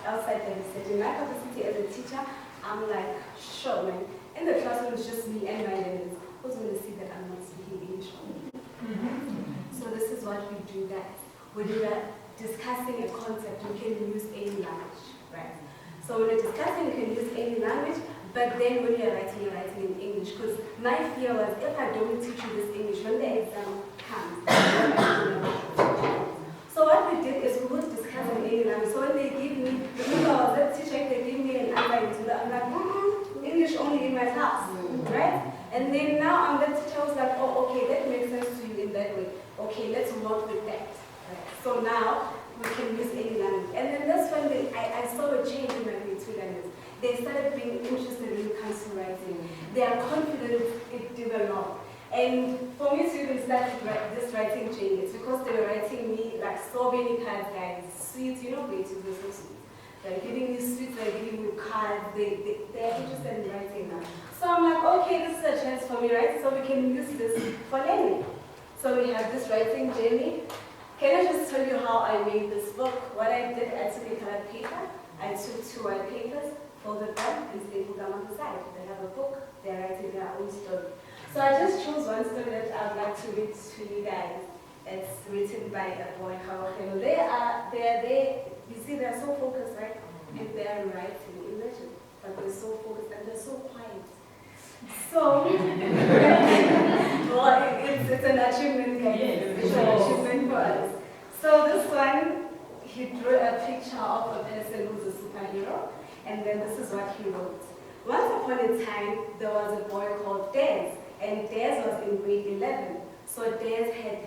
outside the research. In my capacity as a teacher, I'm like, sure, man. In the classroom, it's just me and my learners. Who's going to see that I'm not speaking English only? So this is what we do, guys. When we are discussing a concept, we can use any language, right? So when we're discussing, we can use any language, but then when you're writing in English. Because my fear was, if I don't teach you this English, when the exam comes, so what we did is we would discuss in any language. So when they give me, remember I was that teacher, they give me an answer, I'm like, English only in my class, right? And then now I'm that teacher, I was like, oh, okay, that makes sense to you in that way. Okay, let's work with that. Right? So now we can use any language. And then that's when I saw a change in my grade 2 learners. They started being interested when it comes to writing. Their confidence, it developed. And for me to even start this writing change, it's because they were writing me like so many cards, guys. Sweets, you know, grade 2 is so sweet. They're giving you sweets, they're giving you cards, they're interested in writing now. So I'm like, okay, this is a chance for me, right? So we can use this for learning. So we have this writing journey. Can I just tell you how I made this book? What I did, I took a colored paper, I took 2 white papers, folded them, and stapled them on the side. They have a book, they're writing their own story. So I just chose one story that I'd like to read to you guys. It's written by a boy, they're there, you see they're so focused, right? And they're writing, imagine, but they're so focused and they're so quiet. So, well, it's an achievement, guys. It's an achievement for us. So this one, he drew a picture of a person who's a superhero, and then this is what he wrote. Once upon a time, there was a boy called Des, and Des was in grade 11. So Des had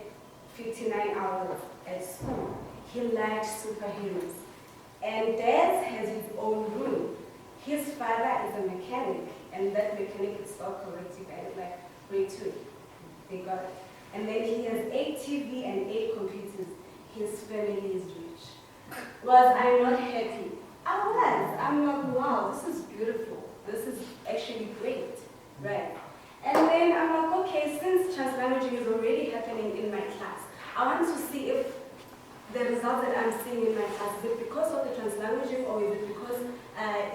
59 hours at school. He liked superheroes. And Des has his own room. His father is a mechanic, and that mechanic is spelled correctly, guys, like grade 2. They got it. And then he has 8 TV and 8 computers. His family is rich. Was I not happy? I was. I'm like, wow, this is beautiful. This is actually great, right? And then I'm like, okay, since translanguaging is already happening in my class, I want to see if the results that I'm seeing in my class, is it because of the translanguaging or is it because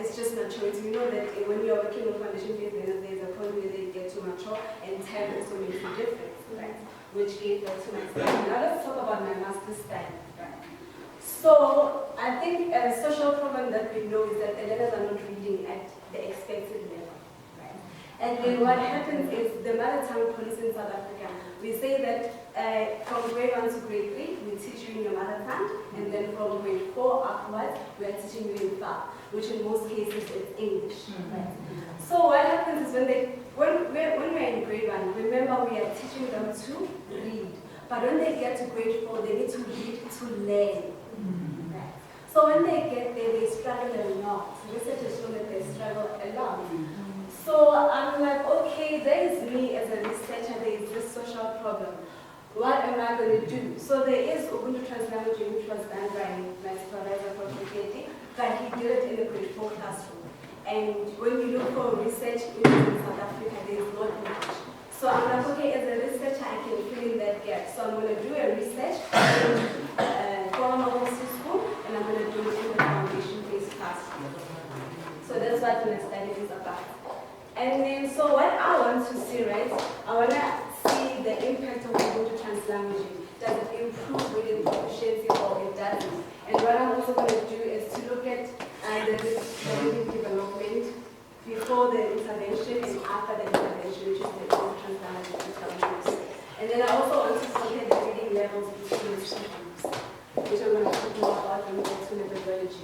it's just maturity? You know that when you're working with foundation phase, there's a point where they get to mature and time also makes a difference, right? Which gave that to my study. Now let's talk about my master's study, right? So I think a social problem that we know is that the learners are not reading at the expected level, right? And then what happens is the mother tongue policy in South Africa, we say that from grade 1 to grade 3, we teach you in your mother tongue, and then from grade 4 upwards, we are teaching you in FAR, which in most cases is English, right? So what happens is when we're in grade 1, remember we are teaching them to read, but when they get to grade 4, they need to read to learn. Right? So when they get there, they struggle a lot. Research has shown that they struggle a lot. So I'm like, okay, there is me as a researcher, there is this social problem. What am I going to do? So there is Ubuntu Translanguaging, which was done by my supervisor for PhD, but he did it in the grade 4 classroom. And when you look for research in South Africa, there is not much. So I'm like, okay, as a researcher, I can fill in that gap. So I'm going to do a research in formal school, and I'm going to do it in the foundation-based classroom. So that's what my study is about. And then, so what I want to see, right, I want to see the impact of Ubuntu Translanguaging. Does it improve reading proficiency or it doesn't? And what I'm also going to do is to look at the reading development before the intervention and after the intervention, which is the Ubuntu Translanguaging intervention. And then I also want to look at the reading levels between the two groups, which I'm going to talk more about when we get to methodology.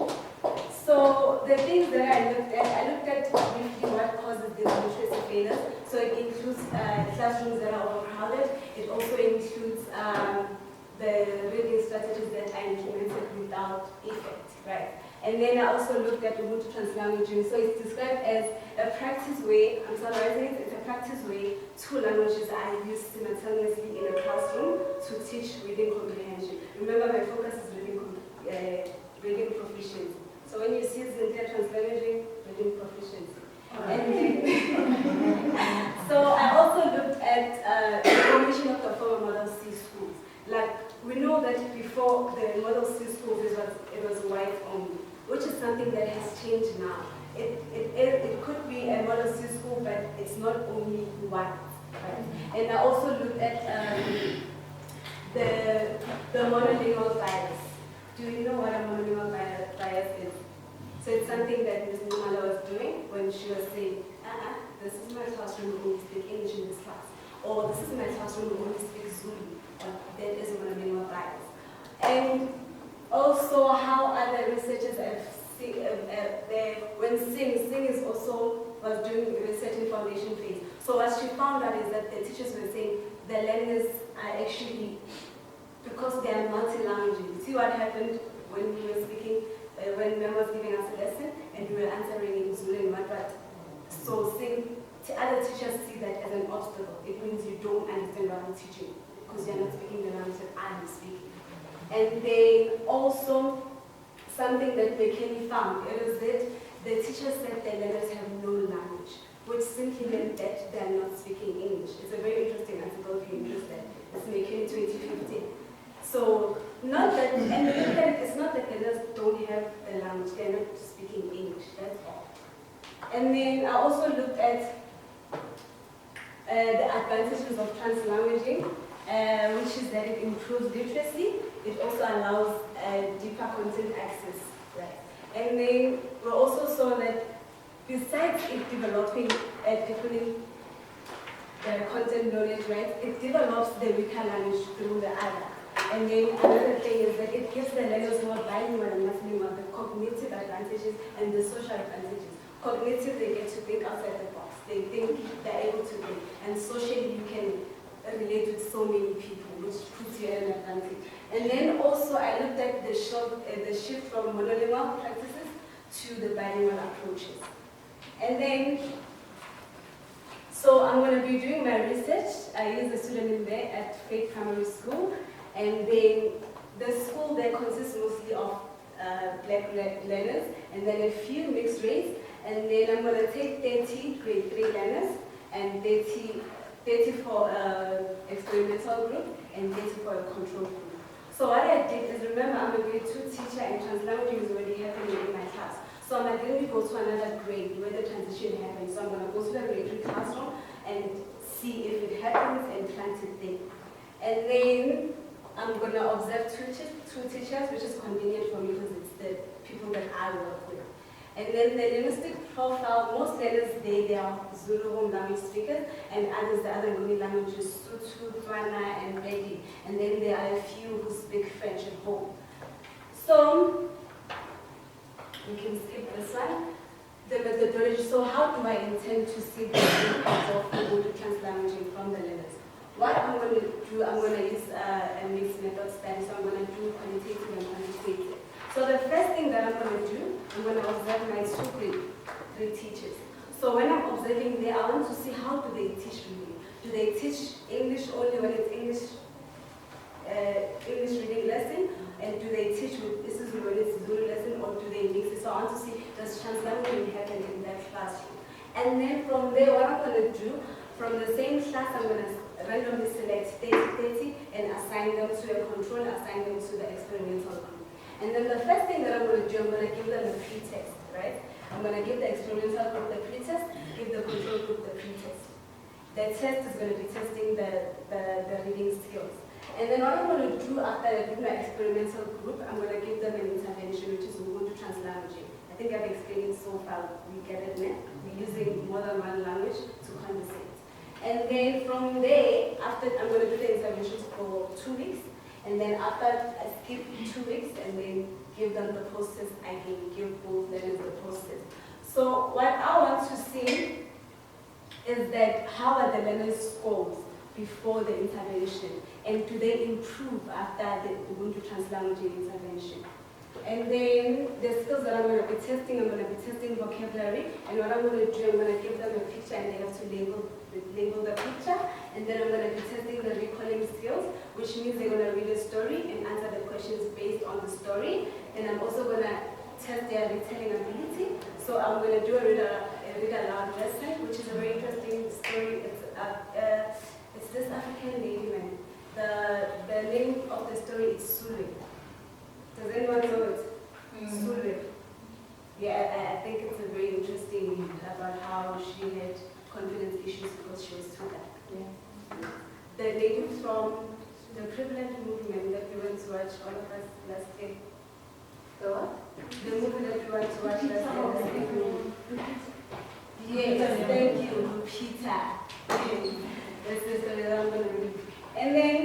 So the things that I looked at briefly what causes these literacy failures. So it includes classrooms that are overcrowded. It also includes the reading strategies that are implemented without effect, right? And then I also looked at Ubuntu Translanguaging. So it's described as a practice way, I'm summarizing it, it's a practice way 2 languages are used simultaneously in a classroom to teach reading comprehension. Remember, my focus is reading proficiency. So when you see Zinhle Nxumalo, reading proficiency. And then, so I also looked at the formation of the former Model C schools. Like, we know that before the Model C schools, it was white only, which is something it's not only one. Right? And I also looked at the monolingual bias. Do you know what a monolingual bias is? So it's something that Ms. Nxumalo was doing when she was saying, this is my classroom, we only speak English in this class. Or this is my classroom, we only speak Zulu. That is monolingual bias. And also how other researchers have seen, when Sing is also was doing research in foundation phase. So what she found out is that the teachers were saying the learners are actually, because they are multi-languages. See what happened when we were speaking, when Mem was giving us a lesson and we were answering in Zulu and Matbat. So other teachers see that as an obstacle. It means you don't understand what I'm teaching because you're not speaking the language that I'm speaking. And they also, something that McKinney found, it was that the teachers said their learners have no language, which simply meant that they're not speaking English. It's a very interesting article if you're interested. It's McKinney 2015. So, not that, and it's not that the learners don't have the language, they're not speaking English, that's all. And then I also looked at the advantages of translanguaging, which is that it improves literacy. It also allows deeper content access, right? And then we also saw that besides it developing deepening content knowledge, right, it develops the weaker language through the other. And then another thing is that it gives the learners who are bilingual and multilingual the cognitive advantages and the social advantages. Cognitive, they get to think outside the box. They think they're able to think. And socially, you can relate with so many people, which puts you at an advantage. And then also, I looked at the shift from monolingual practices to the bilingual approaches. And then, so I'm going to be doing my research. I use a pseudonym there at Faith Primary School. And then the school there consists mostly of black learners, and then a few mixed race. And then I'm going to take 30 grade 3 learners, and 30 for experimental group, and 30 for a control group. So what I did is, remember, I'm a grade 2 teacher, and translanguaging is already happening in my class. So I'm going to go to another grade where the transition happens. So I'm going to go to the grade 3 classroom and see if it happens and plant it there. And then I'm going to observe two teachers, which is convenient for me because it's the people that I work with. And then the linguistic profile, most learners they are Zulu home language speakers, and others the other Nguni languages, Sotho, Tswana, and Pedi. And then there are a few who speak French at home. So, we can skip this one. The methodology, so how do I intend to see the impact of Ubuntu translanguaging from the learners? What I'm going to do, I'm going to use a mixed method study, so I'm going to do quantitative and quantitative. So the first thing that I'm going to do, I'm going to observe my two grade 3 teachers. So when I'm observing there, I want to see how do they teach really. Do they teach English only when it's English reading lesson? And do they teach with this is when it's Zulu lesson, or do they mix it? So I want to see, does translanguaging happen in that classroom? And then from there, what I'm going to do, from the same class, I'm going to randomly select 30 and assign them to a control, assign them to the experimental group. And then the first thing that I'm going to do, I'm going to give them a pre-test, right? I'm going to give the experimental group the pre-test, give the control group the pre-test. The test is going to be testing the reading skills. And then what I'm going to do after I do my experimental group, I'm going to give them an intervention, which is Ubuntu translanguaging. I think I've explained it so far. We get it now. We're using more than one language to conversate. And then from there, after I'm going to do the interventions for 2 weeks. And then after I skip 2 weeks and then give them the post-test again, give both learners the post-test. So what I want to see is that how are the learners' scores before the intervention, and do they improve after the Ubuntu translanguaging intervention? And then the skills that I'm going to be testing vocabulary, and what I'm going to do, I'm going to give them a picture and they have to label the picture, and then I'm going to be testing the recalling skills, which means they're going to read a story and answer the questions based on the story. And I'm also going to test their retelling ability. So I'm going to do a read aloud lesson, which is a very interesting story. It's this African lady, man. The name of the story is Sulu. Does anyone know it? Sulu. Yeah, I think it's a very interesting about how she had confidence issues all of us last year? The what? The movie that we want to watch last year. Yes, thank you, Lupita. This is the that I'm going to read. And then,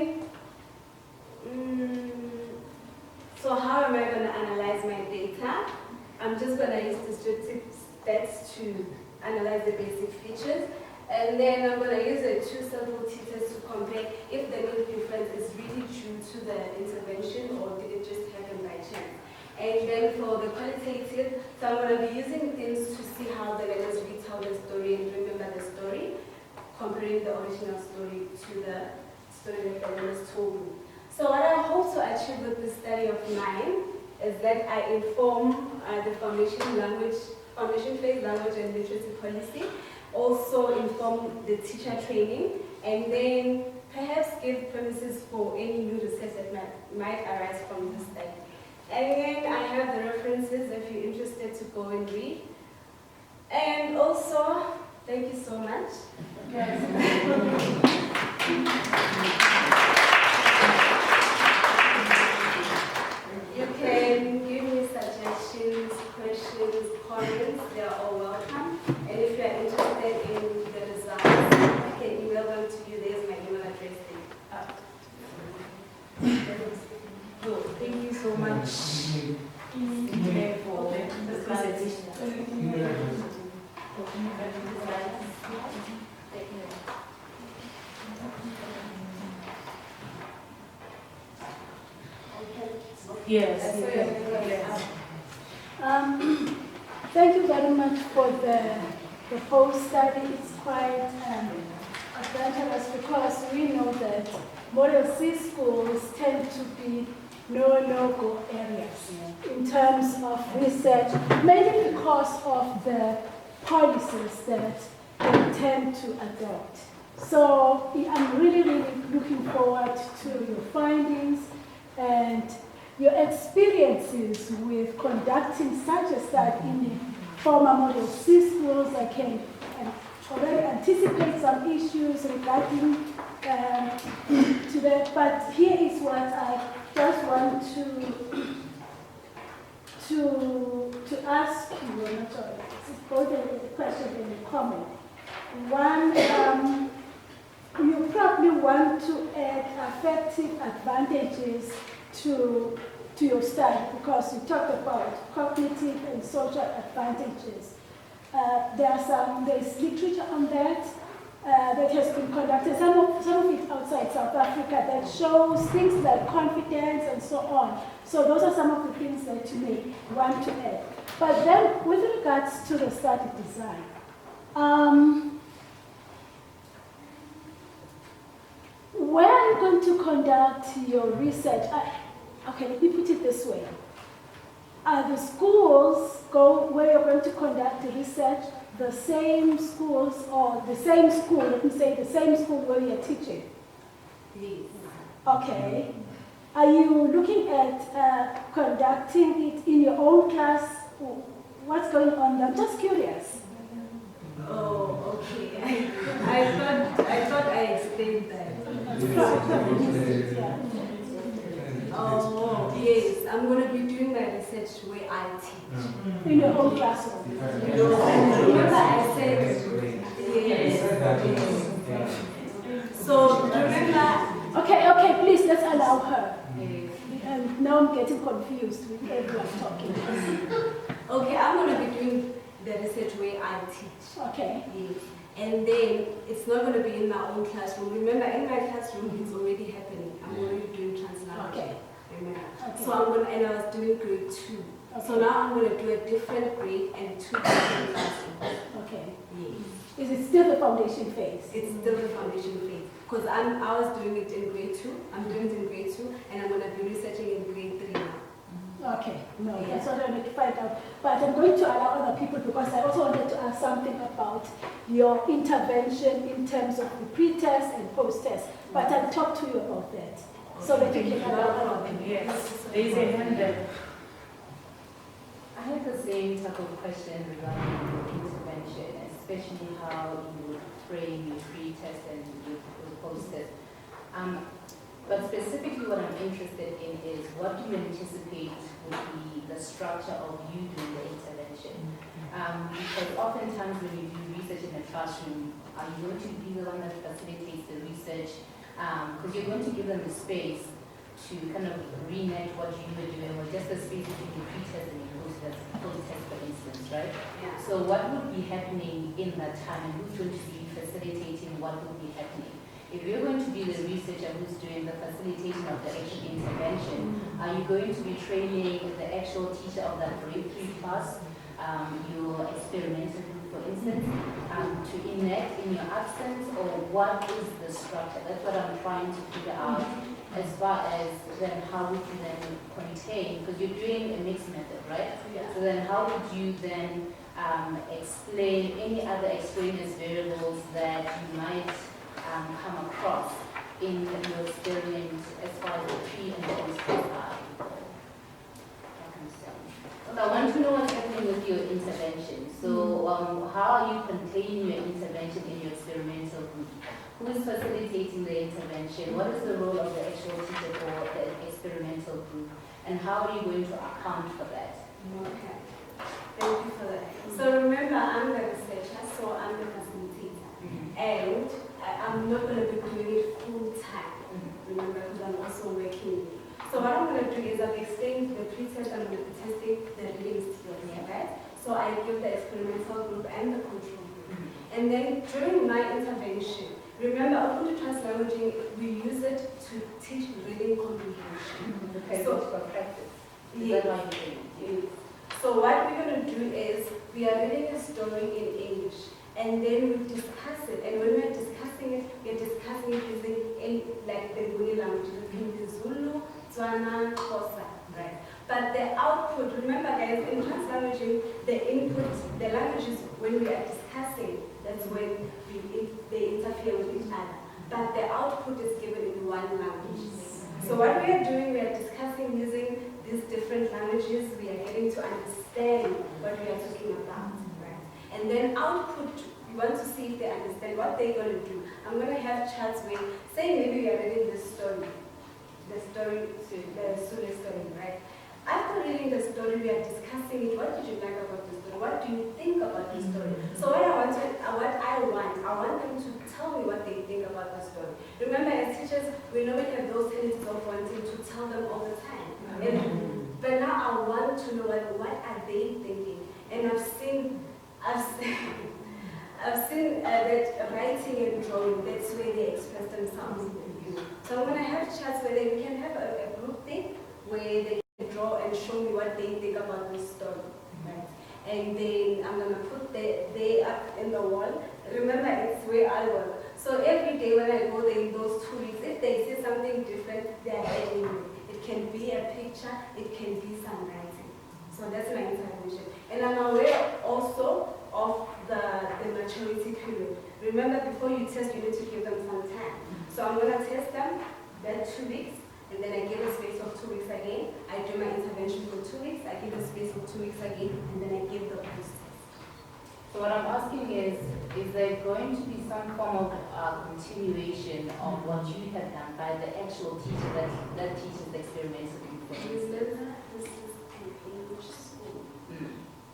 so how am I going to analyze my data? I'm just going to use descriptive stats to analyze the basic features. And then I'm going to use a 2 sample t-test to compare if the mean difference is really due to the intervention or did it just happen by chance. And then for the qualitative, so I'm going to be using things to see how the learners retell the story and remember the story, comparing the original story to the story that the learners told me. So what I hope to achieve with this study of mine is that I inform the foundation phase language and literacy policy, also inform the teacher training, and then perhaps give premises for any new research that might arise from this study. And then I have the references if you're interested to go and read. And also, thank you so much. Yes. You can give me suggestions, questions, comments, they are all welcome. And if you are interested in the results, I can email them to you. There's my email address there. Thank you so much for the presentation. Yes. Thank you very much for the proposed study. It's quite adventurous because we know that Model C schools tend to be no-logo areas in terms of research, mainly because of the policies that they tend to adopt. So I'm really, really looking forward to your findings and your experiences with conducting such a study in the former Model C schools. I can already anticipate some issues regarding to that, but here is what I just want to ask you. I'm not sure, it's both a question and a comment. One, you probably want to add affective advantages to your study because you talked about cognitive and social advantages. There's literature on that that has been conducted, some of it outside South Africa, that shows things like confidence and so on. So those are some of the things that you may want to add. But then with regards to the study design, where are you going to conduct your research? Okay, let me put it this way. Are the schools where you're going to conduct the research the same schools or the same school, let me say the same school where you're teaching? Yes. Okay. Are you looking at conducting it in your own class? What's going on there? I'm just curious. Oh, okay. I thought I explained that. Oh, yes. I'm going to be doing my research where I teach. In your own classroom? Remember I said yes. So remember... Okay, please, let's allow her. And now I'm getting confused with everyone talking. Okay, I'm going to be doing the research where I teach. Okay. Yes. And then it's not going to be in my own classroom. Remember, in my classroom, it's already happening. I'm already doing translanguage. Okay. Remember? Okay. So and I was doing grade 2. Okay. So now I'm going to do a different grade and 2 different classrooms. Okay. Yes. Is it still the foundation phase? It's still the foundation phase. Because I was doing it in grade 2. I'm doing it in grade 2, and I'm going to be researching in grade 3 now. Okay, no, that's what I need to find out. But I'm going to allow other people because I also wanted to ask something about your intervention in terms of the pre-test and post-test. But I'll talk to you about that so that you can allow other people. Yes, there is a hand there. I have the same type of question regarding intervention, especially how you frame your pre-test and your post-test. But specifically what I'm interested in is what do you anticipate would be the structure of you doing the intervention? Because oftentimes when you do research in a classroom, are you going to be the one that facilitates the research? Because you're going to give them the space to kind of reenact what you were doing, or just the space between the pre-test and the post-test, for instance, right? Yeah. So what would be happening in that time, and who's going to be facilitating what would be happening? If you're going to be the researcher who's doing the facilitation of the actual intervention, are you going to be training the actual teacher of that grade 3 class, your experimental group, for instance, to enact in your absence, or what is the structure? That's what I'm trying to figure out, as far as then how would you then contain, because you're doing a mixed method, right? Yeah. So then how would you then explain any other extraneous variables that you might come across in your experiment as far as the pre and post are? So I want to know what's happening with your intervention. So how are you containing your intervention in your experimental group? Who is facilitating the intervention? What is the role of the actual teacher for the experimental group? And how are you going to account for that? Okay. Thank you for that. So remember, I'm the researcher, so I'm the facilitator. And I'm not going to be doing it full time. Remember, because I'm also working. So what I'm going to do is I've explained the pre-test and the testing the reading skills, right? So I give the experimental group and the control group. And then during my intervention, remember, open to translanguaging, we use it to teach reading comprehension. Okay, So for practice. Is yes. that what you're doing? Yes. So what we're going to do is we are reading a story in English, and then we discuss it. And when we're discussing it, we're discussing it using like the Nguni language, the Zulu, Tswana, Xhosa, right? But the output, remember guys, in translanguaging, the input, the languages, when we are discussing, that's when they interfere with each other. But the output is given in one language. So what we are doing, we are discussing using these different languages. We are getting to understand what we are talking about, right? And then output, we want to see if they understand what they're going to do. I'm going to have charts where, say maybe we are reading the Sule story, right? After reading the story, we are discussing it. What did you like about the story? What do you think about the story? So what I want them to tell me what they think about the story. Remember, as teachers, we normally have those tendencies of wanting to tell them all the time. But now I want to know what are they thinking. And I've seen that writing and drawing, that's where they express themselves. So I'm going to have chats where we can have a group thing where they can draw and show me what they think about this story. Right? And then I'm going to put they up in the wall. Remember, it's where I work. So every day when I go there in those 2 weeks, if they see something different, they're adding it. It can be a picture, it can be some writing. So that's my intervention. And I'm aware also of the maturity period. Remember, before you test, you need to give them some time. So I'm going to test them that 2 weeks, and then I give a space of 2 weeks again. I do my intervention for 2 weeks, I give a space of 2 weeks again, and then I give the post test. So what I'm asking is there going to be some form of continuation of what you have done by the actual teacher that teaches the experimental group? Remember, this is an English school.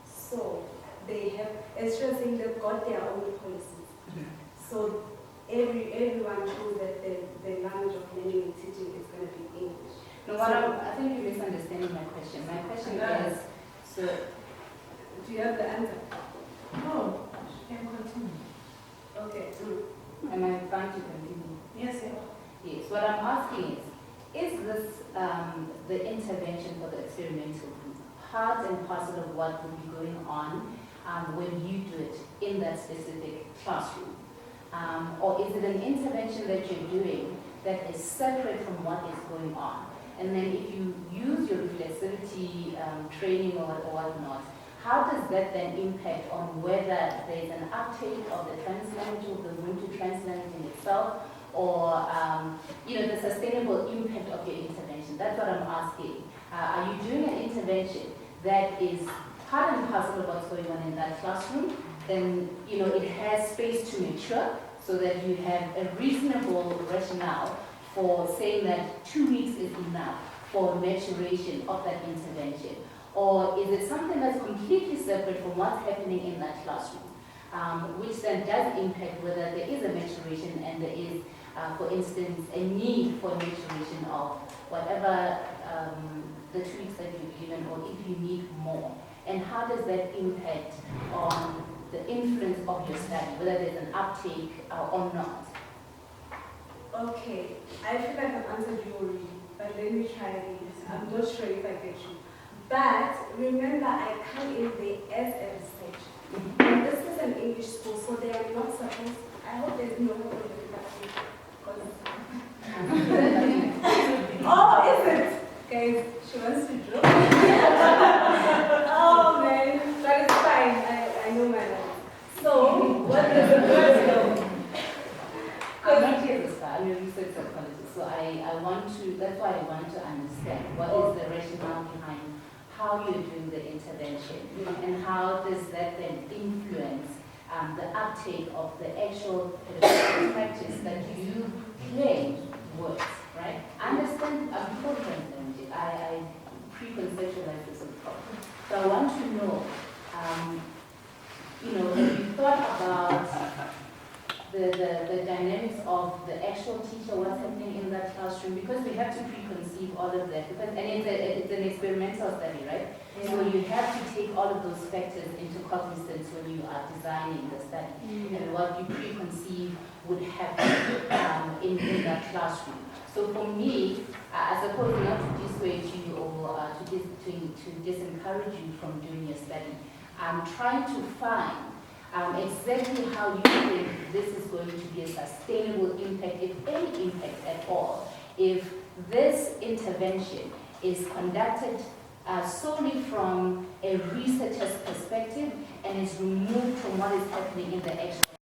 So they have, as you're saying, they've got their own policies. So everyone knows that the language of learning and teaching is going to be English. No, I think you're misunderstanding my question. My question is, so do you have the answer? No, you can continue. Okay. Am I fine to continue? Yes, yes. Yes. What I'm asking is this the intervention for the experimental group part and parcel of what will be going on when you do it in that specific classroom? Or is it an intervention that you're doing that is separate from what is going on? And then if you use your reflexivity training or whatnot, how does that then impact on whether there's an uptake of the translanguage of the room to translanguage in itself, or the sustainable impact of your intervention? That's what I'm asking. Are you doing an intervention that is part and parcel of what's going on in that classroom? Then it has space to mature, so that you have a reasonable rationale for saying that 2 weeks is enough for maturation of that intervention? Or is it something that's completely separate from what's happening in that classroom, which then does impact whether there is a maturation and there is, for instance, a need for maturation of whatever the 2 weeks that you've given, or if you need more? And how does that impact on the influence of your study, whether there's an uptake or not? Okay, I feel like I've answered you already, but let me try again. I'm not sure if I get you. But remember, I come in there as a researcher. And this is an English school, so they are not supposed. I hope there's no hope in the Oh, is it? Guys, she wants to draw. Oh man, but it's fine. I know my life. So, what is the first I'm not here to start. I'm a research psychologist, so I want to, that's why I want to understand what is the rationale behind how you're doing the intervention, and how does that then influence the uptake of the actual pedagogical practice that you claim works, right? I understand, before translanguaging, I pre-conceptualize this approach. So I want to know, have you thought about the dynamics of the actual teacher, what's happening in that classroom, because we have to preconceive all of that, because, and it's an experimental study, right? Yeah. So you have to take all of those factors into cognizance when you are designing the study, and what you preconceive would happen in that classroom. So for me, I suppose not to dissuade you or to disencourage you from doing your study, I'm trying to find exactly how you think this is going to be a sustainable impact, if any impact at all, if this intervention is conducted solely from a researcher's perspective and is removed from what is happening in the actual